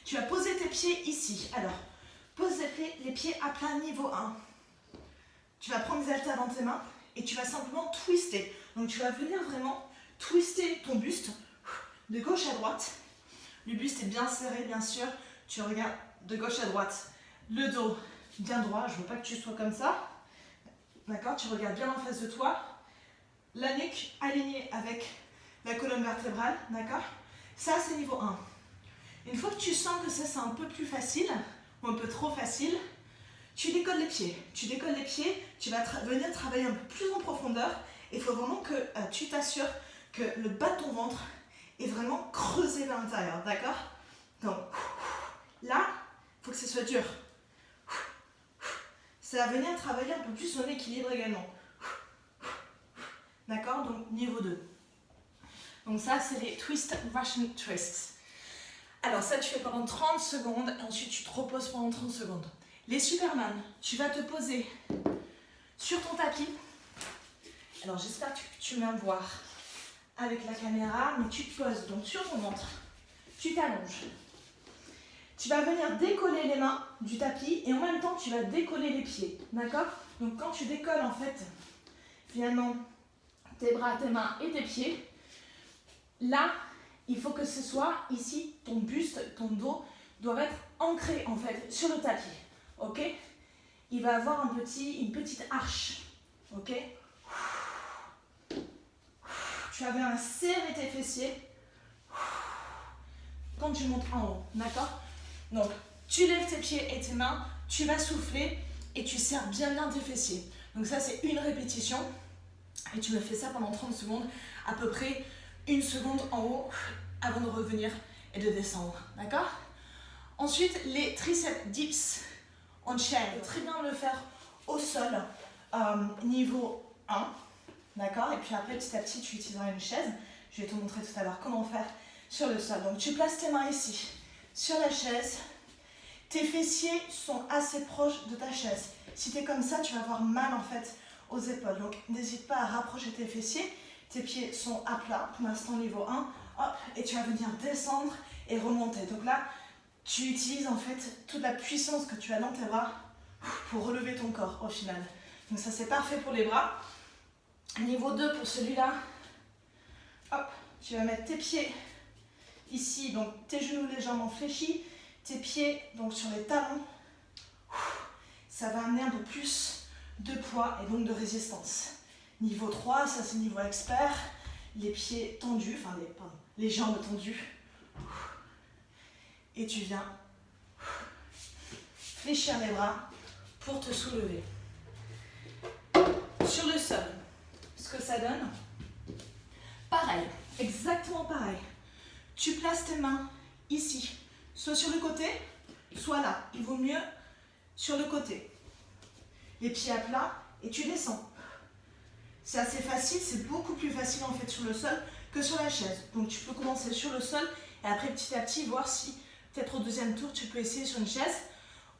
Tu vas poser tes pieds ici. Alors, pose les pieds à plat niveau 1. Tu vas prendre les haltères dans tes mains et tu vas simplement twister. Donc tu vas venir vraiment twister ton buste de gauche à droite. Le buste est bien serré, bien sûr. Tu regardes de gauche à droite. Le dos bien droit. Je ne veux pas que tu sois comme ça. D'accord? Tu regardes bien en face de toi. La nuque alignée avec la colonne vertébrale. D'accord? Ça, c'est niveau 1. Une fois que tu sens que ça, c'est un peu plus facile, ou un peu trop facile, tu décolles les pieds. Tu décolles les pieds, tu vas venir travailler un peu plus en profondeur. Il faut vraiment que tu t'assures que le bas de ton ventre est vraiment creusé vers l'intérieur. D'accord? Donc, là, il faut que ce soit dur. Ça va venir travailler un peu plus son équilibre également. D'accord? Donc, niveau 2. Donc ça, c'est les twist, Russian twists. Alors ça, tu fais pendant 30 secondes et ensuite tu te reposes pendant 30 secondes. Les Superman, tu vas te poser sur ton tapis. Alors j'espère que tu vas me voir avec la caméra, mais tu te poses donc sur ton ventre. Tu t'allonges. Tu vas venir décoller les mains du tapis et en même temps, tu vas décoller les pieds. D'accord? Donc quand tu décolles en fait, finalement, tes bras, tes mains et tes pieds, là, il faut que ce soit ici, ton buste, ton dos doivent être ancrés en fait sur le tapis. Ok? Il va avoir une petite arche. Ok? Tu vas bien serrer tes fessiers quand tu montes en haut. D'accord? Donc, tu lèves tes pieds et tes mains, tu vas souffler et tu serres bien tes fessiers. Donc ça, c'est une répétition. Et tu me fais ça pendant 30 secondes, à peu près 1 seconde en haut avant de revenir et de descendre, d'accord? Ensuite, les triceps dips en chair. Très bien de le faire au sol, niveau 1, d'accord? Et puis après, petit à petit, tu utiliseras une chaise. Je vais te montrer tout à l'heure comment faire sur le sol. Donc, tu places tes mains ici, sur la chaise. Tes fessiers sont assez proches de ta chaise. Si tu es comme ça, tu vas avoir mal en fait aux épaules. Donc, n'hésite pas à rapprocher tes fessiers. Tes pieds sont à plat, pour l'instant niveau 1, hop, et tu vas venir descendre et remonter. Donc là, tu utilises en fait toute la puissance que tu as dans tes bras pour relever ton corps au final. Donc ça, c'est parfait pour les bras. Niveau 2 pour celui-là, hop, tu vas mettre tes pieds ici, donc tes genoux légèrement fléchis, tes pieds donc sur les talons. Ça va amener un peu plus de poids et donc de résistance. Niveau 3, ça c'est niveau expert, les pieds tendus, enfin les jambes tendues. Et tu viens fléchir les bras pour te soulever. Sur le sol, ce que ça donne, pareil, exactement pareil. Tu places tes mains ici, soit sur le côté, soit là. Il vaut mieux sur le côté. Les pieds à plat et tu descends. C'est assez facile, c'est beaucoup plus facile en fait sur le sol que sur la chaise. Donc tu peux commencer sur le sol et après petit à petit voir si peut-être au deuxième tour tu peux essayer sur une chaise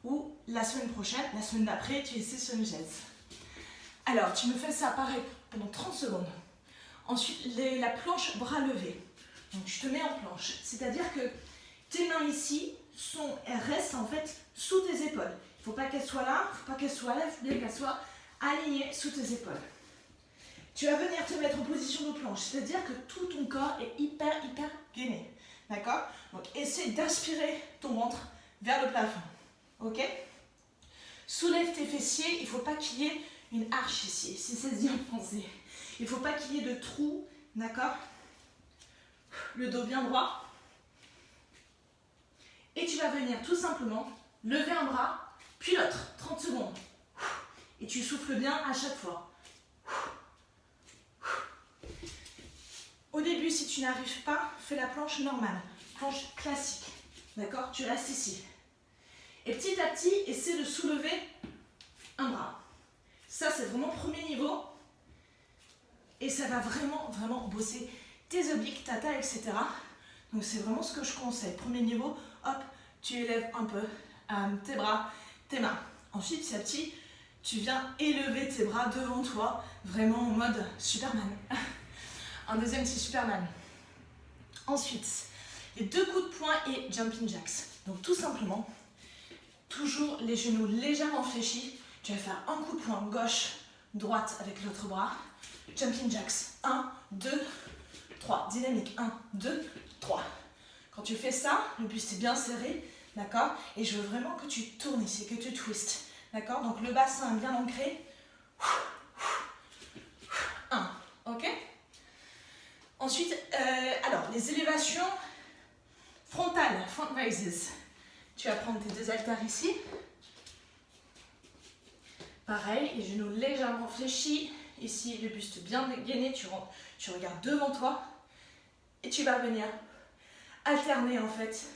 ou la semaine prochaine, la semaine d'après tu essaies sur une chaise. Alors tu me fais ça pareil pendant 30 secondes. Ensuite la planche bras levés. Donc tu te mets en planche, c'est-à-dire que tes mains ici elles restent en fait sous tes épaules. Il ne faut pas qu'elles soient là, il ne faut pas qu'elles soient là, il faut bien qu'elles soient alignées sous tes épaules. Tu vas venir te mettre en position de planche, c'est-à-dire que tout ton corps est hyper gainé. D'accord? Donc essaie d'aspirer ton ventre vers le plafond. Ok? Soulève tes fessiers, il ne faut pas qu'il y ait une arche ici, si ça se dit en français. Il ne faut pas qu'il y ait de trou, d'accord? Le dos bien droit. Et tu vas venir tout simplement lever un bras, puis l'autre, 30 secondes. Et tu souffles bien à chaque fois. Au début, si tu n'arrives pas, fais la planche normale, planche classique. D'accord? Tu restes ici. Et petit à petit, essaie de soulever un bras. Ça, c'est vraiment premier niveau. Et ça va vraiment bosser tes obliques, ta taille, etc. Donc, c'est vraiment ce que je conseille. Premier niveau, hop, tu élèves un peu tes bras, tes mains. Ensuite, petit à petit, tu viens élever tes bras devant toi, vraiment en mode Superman. Un deuxième, c'est Superman. Ensuite, les 2 coups de poing et jumping jacks. Donc tout simplement, toujours les genoux légèrement fléchis. Tu vas faire un coup de poing gauche, droite avec l'autre bras. Jumping jacks. 1, 2, 3. Dynamique. 1, 2, 3. Quand tu fais ça, le buste est bien serré. D'accord? Et je veux vraiment que tu tournes ici, que tu twistes. D'accord? Donc le bassin bien ancré. 1. Ok? Ensuite, alors les élévations frontales, front raises. Tu vas prendre tes deux haltères ici. Pareil, les genoux légèrement fléchis. Ici, le buste bien gainé. Tu regardes devant toi. Et tu vas venir alterner en fait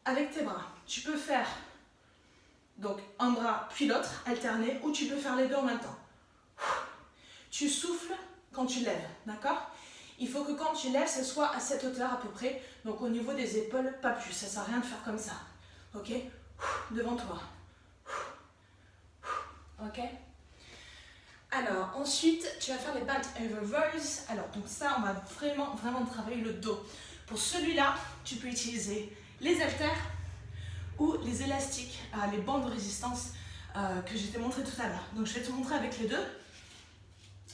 avec tes bras. Tu peux faire donc un bras puis l'autre, alterner, ou tu peux faire les deux en même temps. Tu souffles quand tu lèves, d'accord? Il faut que quand tu lèves, ce soit à cette hauteur à peu près, donc au niveau des épaules, pas plus. Ça ne sert à rien de faire comme ça. Ok? Devant toi. Ok? Alors, ensuite, tu vas faire les bent over rows. Alors, donc ça, on va vraiment travailler le dos. Pour celui-là, tu peux utiliser les haltères ou les élastiques, les bandes de résistance que je t'ai montré tout à l'heure. Donc, je vais te montrer avec les deux.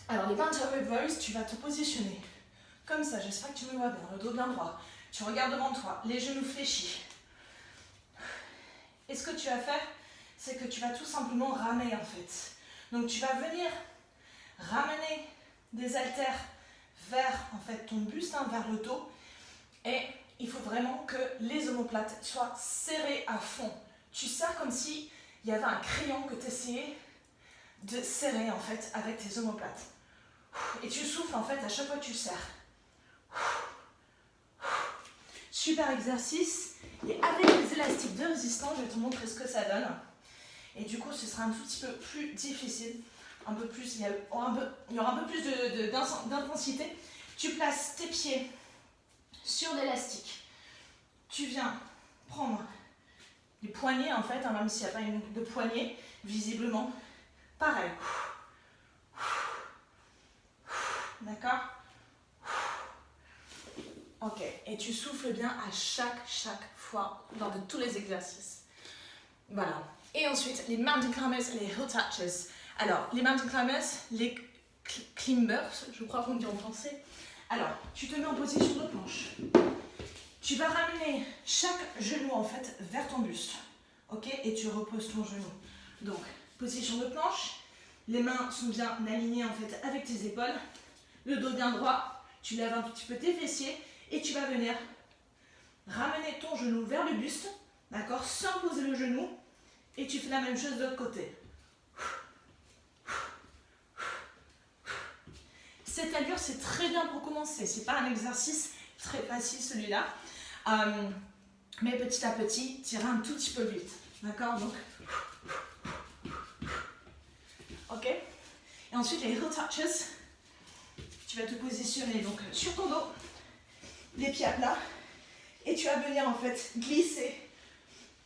Alors, les bent over rows, tu vas te positionner comme ça. J'espère que tu me vois bien, le dos bien droit. Tu regardes devant toi, les genoux fléchis. Et ce que tu vas faire, c'est que tu vas tout simplement ramer en fait. Donc tu vas venir ramener des haltères vers en fait, ton buste, vers le dos. Et il faut vraiment que les omoplates soient serrées à fond. Tu serres comme s'il y avait un crayon que tu essayais de serrer en fait avec tes omoplates. Et tu souffles en fait à chaque fois que tu serres. Super exercice. Et avec les élastiques de résistance, je vais te montrer ce que ça donne. Et du coup, ce sera un tout petit peu plus difficile. Un peu plus, il y aura un peu plus d'intensité. Tu places tes pieds sur l'élastique. Tu viens prendre les poignets en fait, même s'il n'y a pas de poignet, visiblement. Pareil. D'accord? Ok, et tu souffles bien à chaque fois lors de tous les exercices. Voilà. Et ensuite, les mountain climbers et les hill touches. Alors, les mountain climbers, les climbers, je crois qu'on dit en français. Alors, tu te mets en position de planche. Tu vas ramener chaque genou en fait vers ton buste. Ok? Et tu reposes ton genou. Donc, position de planche. Les mains sont bien alignées en fait avec tes épaules. Le dos bien droit. Tu lèves un petit peu tes fessiers. Et tu vas venir ramener ton genou vers le buste, d'accord, sans poser le genou, et tu fais la même chose de l'autre côté. Cette allure, c'est très bien pour commencer. C'est pas un exercice très facile celui-là, mais petit à petit, tu iras un tout petit peu vite, d'accord. Donc, ok. Et ensuite les heel touches. Tu vas te positionner donc sur ton dos. Les pieds à plat, et tu vas venir en fait glisser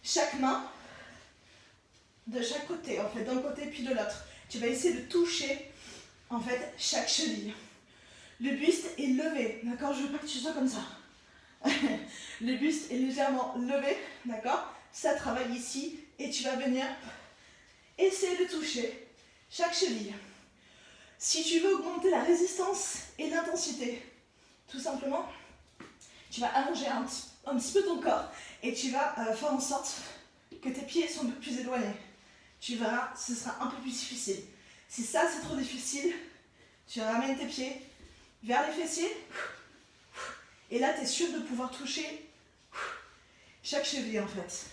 chaque main de chaque côté, en fait d'un côté puis de l'autre. Tu vas essayer de toucher en fait chaque cheville. Le buste est levé, d'accord? Je veux pas que tu sois comme ça. Le buste est légèrement levé, d'accord? Ça travaille ici, et tu vas venir essayer de toucher chaque cheville. Si tu veux augmenter la résistance et l'intensité, tout simplement, tu vas allonger un petit peu ton corps et tu vas faire en sorte que tes pieds soient un peu plus éloignés. Tu verras, ce sera un peu plus difficile. Si ça c'est trop difficile, tu ramènes tes pieds vers les fessiers et là tu es sûr de pouvoir toucher chaque cheville en fait.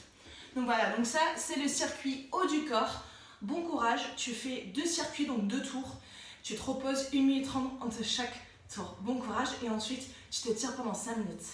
Donc voilà, donc ça c'est le circuit haut du corps. Bon courage, tu fais 2 circuits, donc 2 tours. Tu te reposes 1 minute 30 entre chaque tour. Bon courage et ensuite tu t'étires pendant 5 minutes.